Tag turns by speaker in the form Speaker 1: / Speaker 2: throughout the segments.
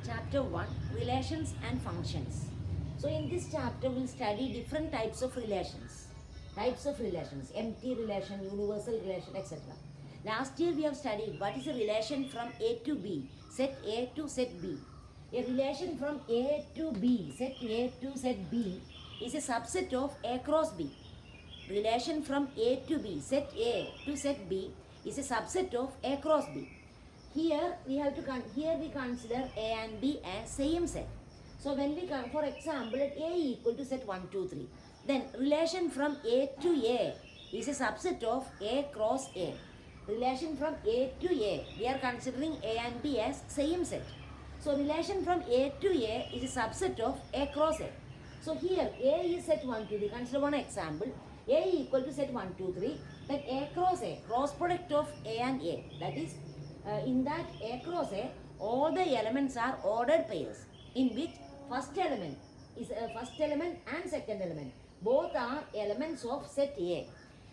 Speaker 1: Chapter 1, Relations and Functions. So in this chapter we'll study different types of relations. Empty relation, universal relation, etc. Last year we have studied what is a relation from A to B, set A to set B. A relation from A to B, set A to set B is a subset of A cross B. Relation from A to B, set A to set B is a subset of A cross B. Here we consider A and B as same set. So when we come, for example, let A equal to set 1, 2, 3. Then relation from A to A is a subset of A cross A. Relation from A to A, we are considering A and B as same set. So relation from A to A is a subset of A cross A. So here A is set 1, 2, 3. Consider one example. A equal to set 1, 2, 3. Then A, cross product of A and A. That is, in that A cross A, all the elements are ordered pairs in which first element and second element. Both are elements of set A.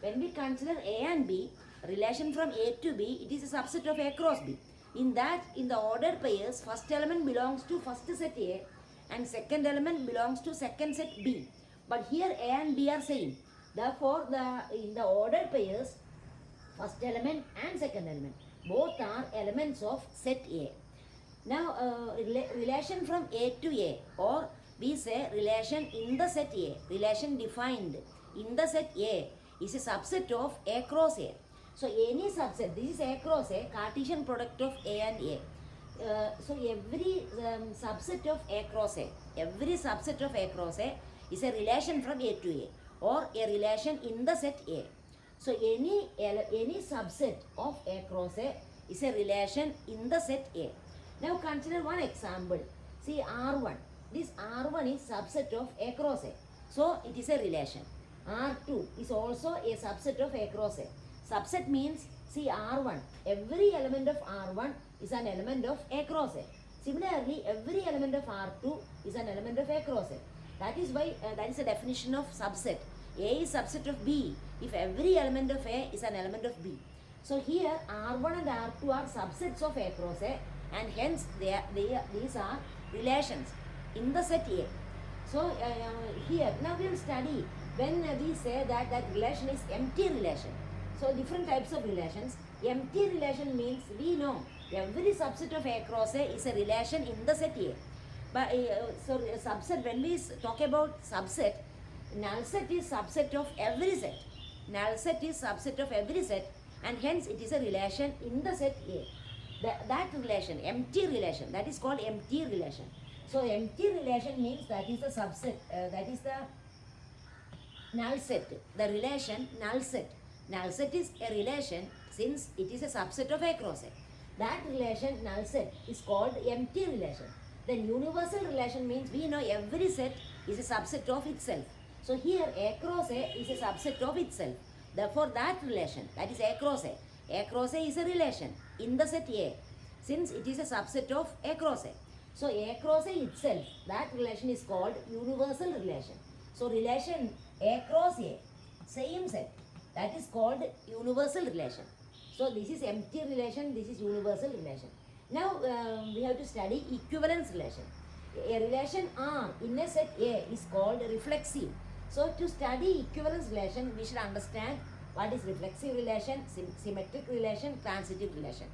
Speaker 1: When we consider A and B, relation from A to B, it is a subset of A cross B. In the ordered pairs, first element belongs to first set A and second element belongs to second set B. But here A and B are same. Therefore, in the ordered pairs, first element and second element, both are elements of set A. Now, relation from A to A, or we say relation in the set A, relation defined in the set A is a subset of A cross A. So, any subset, this is A cross A, Cartesian product of A and A. So, every subset of A cross A is a relation from A to A, or a relation in the set A. So any subset of A cross A is a relation in the set A. Now consider one example. See R1. This R1 is subset of A cross A. So it is a relation. R2 is also a subset of A cross A. Subset means, see R1. Every element of R1 is an element of A cross A. Similarly, every element of R2 is an element of A cross A. That is why that is a definition of subset. A is subset of B if every element of A is an element of B. So here R1 and R2 are subsets of A cross A, and hence these are relations in the set A. So here now we will study when we say that relation is empty relation. So different types of relations. Empty relation means we know every subset of A cross A is a relation in the set A. But so subset, when we talk about subset, null set is subset of every set. Null set is subset of every set, and hence it is a relation in the set A. That relation, empty relation, that is called empty relation. So empty relation means that is the subset, that is the null set. The relation null set. Null set is a relation since it is a subset of A cross A. That relation null set is called empty relation. Then universal relation means we know every set is a subset of itself. So here A cross A is a subset of itself. Therefore that relation, that is A cross A. A cross A is a relation in the set A since it is a subset of A cross A. So A cross A itself, that relation is called universal relation. So relation A cross A, same set, that is called universal relation. So this is empty relation, this is universal relation. Now we have to study equivalence relation. A relation R in a set A is called reflexive. So to study equivalence relation, we should understand what is reflexive relation, symmetric relation, transitive relation.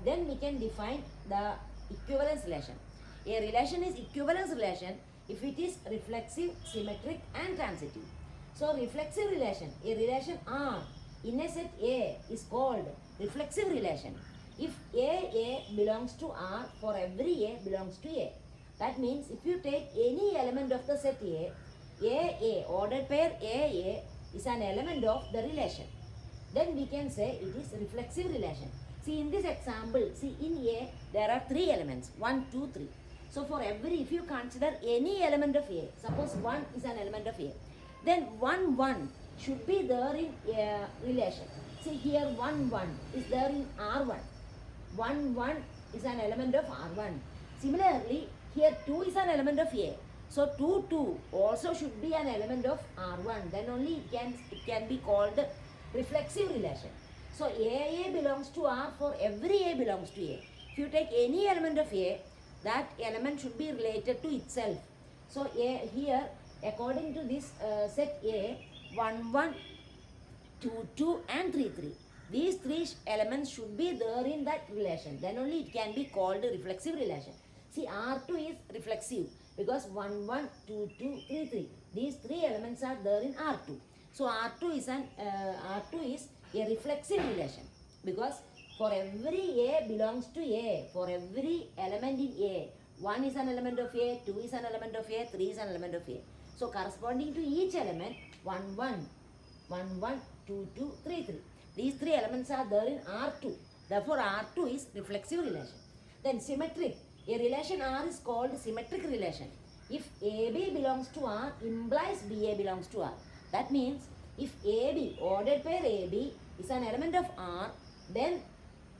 Speaker 1: Then we can define the equivalence relation. A relation is equivalence relation if it is reflexive, symmetric and transitive. So reflexive relation, a relation R in a set A is called reflexive relation if A belongs to R for every A belongs to A. That means if you take any element of the set A, ordered pair A is an element of the relation. Then we can say it is reflexive relation. See in this example, see in A there are 3 elements, 1, 2, 3. So for every, if you consider any element of A, suppose 1 is an element of A, then 1, 1 should be there in A relation. See here 1, 1 is there in R1. 1, 1 is an element of R1. Similarly, here 2 is an element of A. So 2, 2 also should be an element of R1. Then only it can be called reflexive relation. So A belongs to R for every A belongs to A. If you take any element of A, that element should be related to itself. So here, according to this set A, 1, 1, 2, 2 and 3, 3. These three elements should be there in that relation. Then only it can be called a reflexive relation. See, R2 is reflexive because 1, 1, 2, 2, 3, 3. These three elements are there in R2. So R2 is a reflexive relation because for every A belongs to A, for every element in A, 1 is an element of A, 2 is an element of A, 3 is an element of A. So corresponding to each element, 1, 1, 1, 1, 2, 2, 3, 3. These three elements are there in R2. Therefore, R2 is reflexive relation. Then symmetric. A relation R is called symmetric relation. If AB belongs to R, implies BA belongs to R. That means if AB, ordered pair AB, is an element of R, then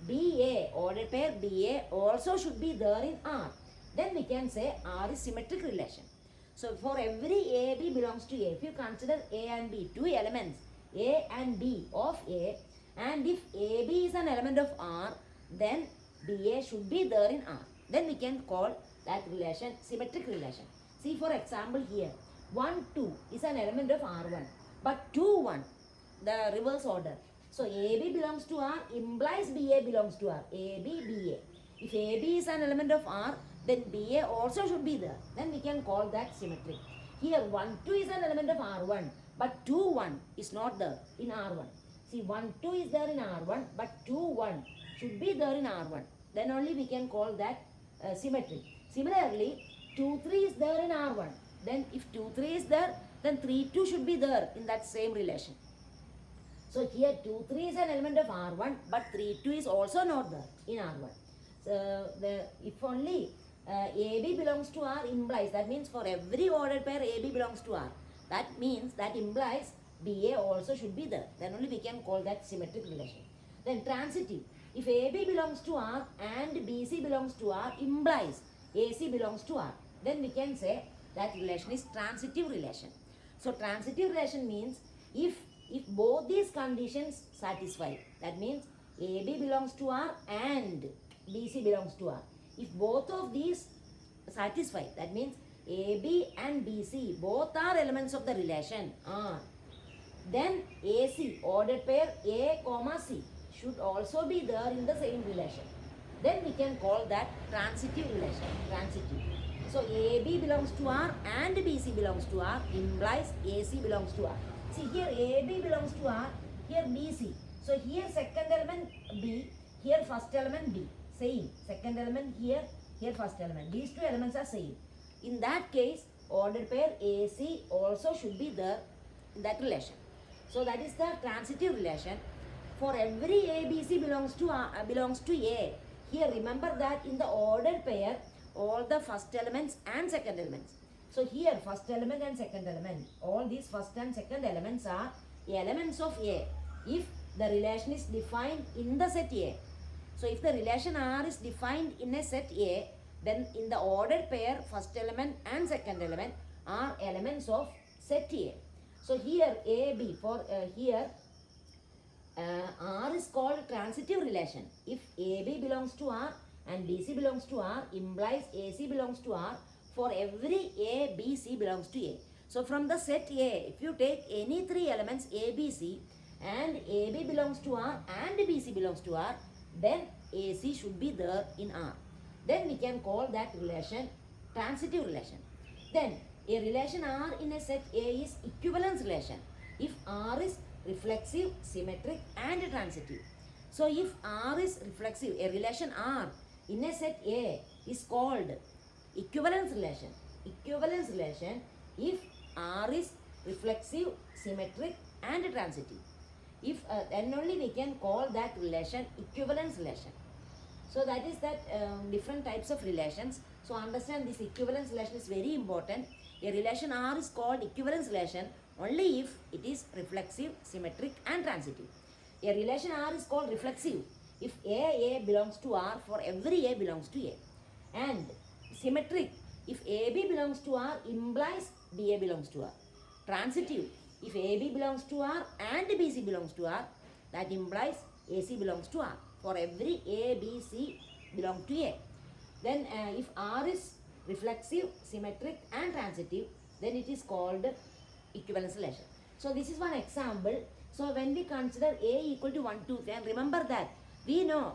Speaker 1: BA, ordered pair BA, also should be there in R. Then we can say R is symmetric relation. So for every AB belongs to A, if you consider A and B, two elements, A and B of A, and if AB is an element of R, then BA should be there in R. Then we can call that relation symmetric relation. See, for example here, 1, 2 is an element of R1, but 2, 1, the reverse order. So AB belongs to R implies BA belongs to R. AB, BA. If AB is an element of R, then BA also should be there. Then we can call that symmetric. Here 1, 2 is an element of R1, but 2, 1 is not there in R1. See, 1, 2 is there in R1, but 2, 1 should be there in R1. Then only we can call that symmetric. Similarly, 2, 3 is there in R1. Then if 2, 3 is there, then 3, 2 should be there in that same relation. So here 2, 3 is an element of R1, but 3, 2 is also not there in R1. So if only AB belongs to R implies, that means for every ordered pair AB belongs to R. That means, that implies BA also should be there. Then only we can call that symmetric relation. Then transitive. If AB belongs to R and BC belongs to R implies AC belongs to R. Then we can say that relation is transitive relation. So transitive relation means if both these conditions satisfy, that means AB belongs to R and BC belongs to R. If both of these satisfy, that means AB and BC both are elements of the relation R, then AC, ordered pair A, C, should also be there in the same relation. Then we can call that transitive relation. Transitive. So AB belongs to R and BC belongs to R implies AC belongs to R. See, here AB belongs to R, here BC. So here second element B, here first element B. Same. Second element here, here first element. These two elements are same. In that case, ordered pair AC also should be there in that relation. So that is the transitive relation. For every ABC belongs to A. Here remember that in the ordered pair, all the first elements and second elements. So here first element and second element, all these first and second elements are elements of A if the relation is defined in the set A. So if the relation R is defined in a set A, then in the ordered pair, first element and second element are elements of set A. So here AB, for here R is called transitive relation. If AB belongs to R and BC belongs to R implies AC belongs to R for every A, B, C belongs to A. So from the set A, if you take any three elements A, B, C and AB belongs to R and BC belongs to R, then AC should be there in R. Then we can call that relation transitive relation. Then a relation R in a set A is equivalence relation if R is reflexive, symmetric and transitive. So if R is reflexive, a relation R in a set A is called equivalence relation. Equivalence relation if R is reflexive, symmetric and transitive. If then only we can call that relation equivalence relation. So that is that different types of relations. So understand this equivalence relation is very important. A relation R is called equivalence relation only if it is reflexive, symmetric and transitive. A relation R is called reflexive if A belongs to R for every A belongs to A. And symmetric if AB belongs to R implies BA belongs to R. Transitive if AB belongs to R and BC belongs to R, that implies AC belongs to R for every A, B, C belong to A. Then if R is reflexive, symmetric and transitive, then it is called equivalence relation. So this is one example. So when we consider A equal to 1, 2, 3, and remember that we know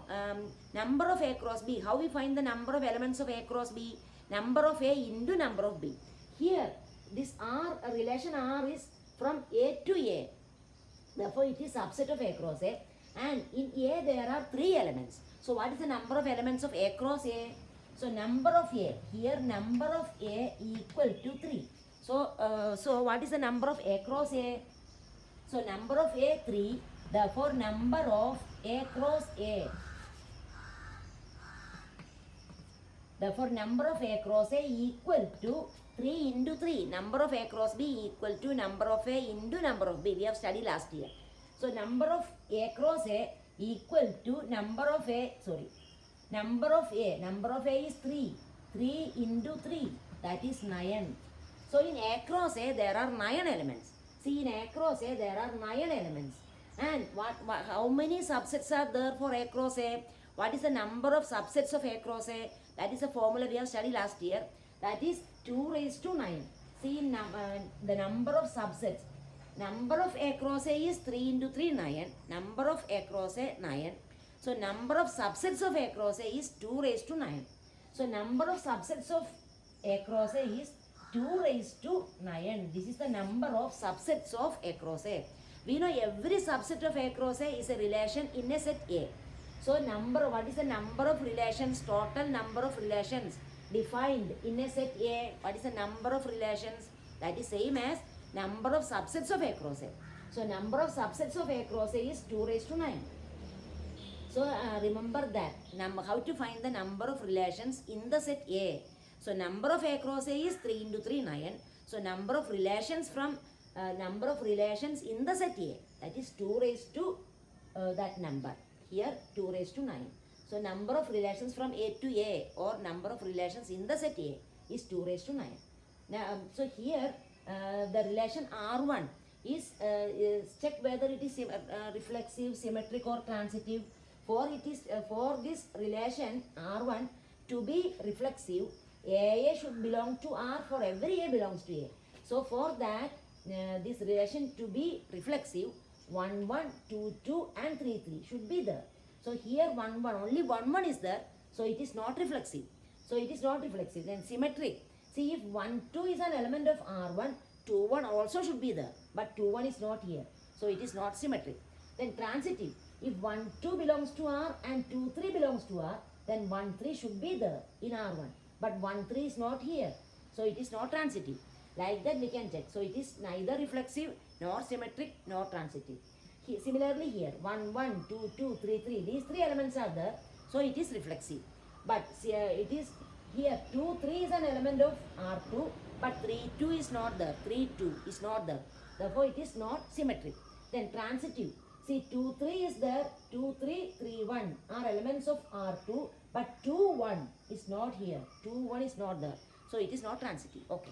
Speaker 1: number of A cross B. How we find the number of elements of A cross B? Number of A into number of B. Here this R, relation R is from A to A. Therefore it is subset of A cross A. And in A there are 3 elements. So what is the number of elements of A cross A? So number of A, here number of A equal to 3. So what is the number of A cross A? So number of A 3, therefore number of A cross A. Therefore number of A cross A equal to 3 into 3. Number of A cross B equal to number of A into number of B. We have studied last year. So number of A cross A equal to number of A is 3. 3 into 3, that is 9. So in A cross A there are 9 elements. See, in A cross A there are 9 elements. And how many subsets are there for A cross A? What is the number of subsets of A cross A? That is a formula we have studied last year. That is 2 raised to 9. See, the number of subsets. Number of A cross A is 3 into 3, 9. Number of A cross A, 9. So number of subsets of A cross A is 2 raised to 9. So number of subsets of A cross A is 2 raised to 9. This is the number of subsets of A cross A. We know every subset of A cross A is a relation in a set A. So what is the number of relations, total number of relations defined in a set A? What is the number of relations? That is same as number of subsets of A cross A. So number of subsets of A cross A is 2 raised to 9. So remember that, how to find the number of relations in the set A. So number of A cross A is 3 into 3, 9. So number of relations in the set A, that is 2 raised to that number. Here 2 raised to 9. So number of relations from A to A, or number of relations in the set A, is 2 raised to 9. Now, so here the relation R1 is check whether it is reflexive, symmetric or transitive. For this relation R1 to be reflexive, AA should belong to R for every A belongs to A. So for that, this relation to be reflexive, 1, 1, 2, 2 and 3, 3 should be there. So here 1, 1, only 1, 1 is there. So it is not reflexive. Then symmetric. See, if 1, 2 is an element of R1, 2, 1 also should be there. But 2, 1 is not here. So it is not symmetric. Then transitive. If 1, 2 belongs to R and 2, 3 belongs to R, then 1, 3 should be there in R1. But 1, 3 is not here. So it is not transitive. Like that we can check. So it is neither reflexive, nor symmetric, nor transitive. Similarly here, 1, 1, 2, 2, 3, 3. These 3 elements are there. So it is reflexive. But it is here 2, 3 is an element of R2. But 3, 2 is not there. 3, 2 is not there. Therefore it is not symmetric. Then transitive. See, 2, 3 is there. 2, 3, 3, 1 are elements of R2. But 2, 1 is not here. 2, 1 is not there. So it is not transitive. Okay.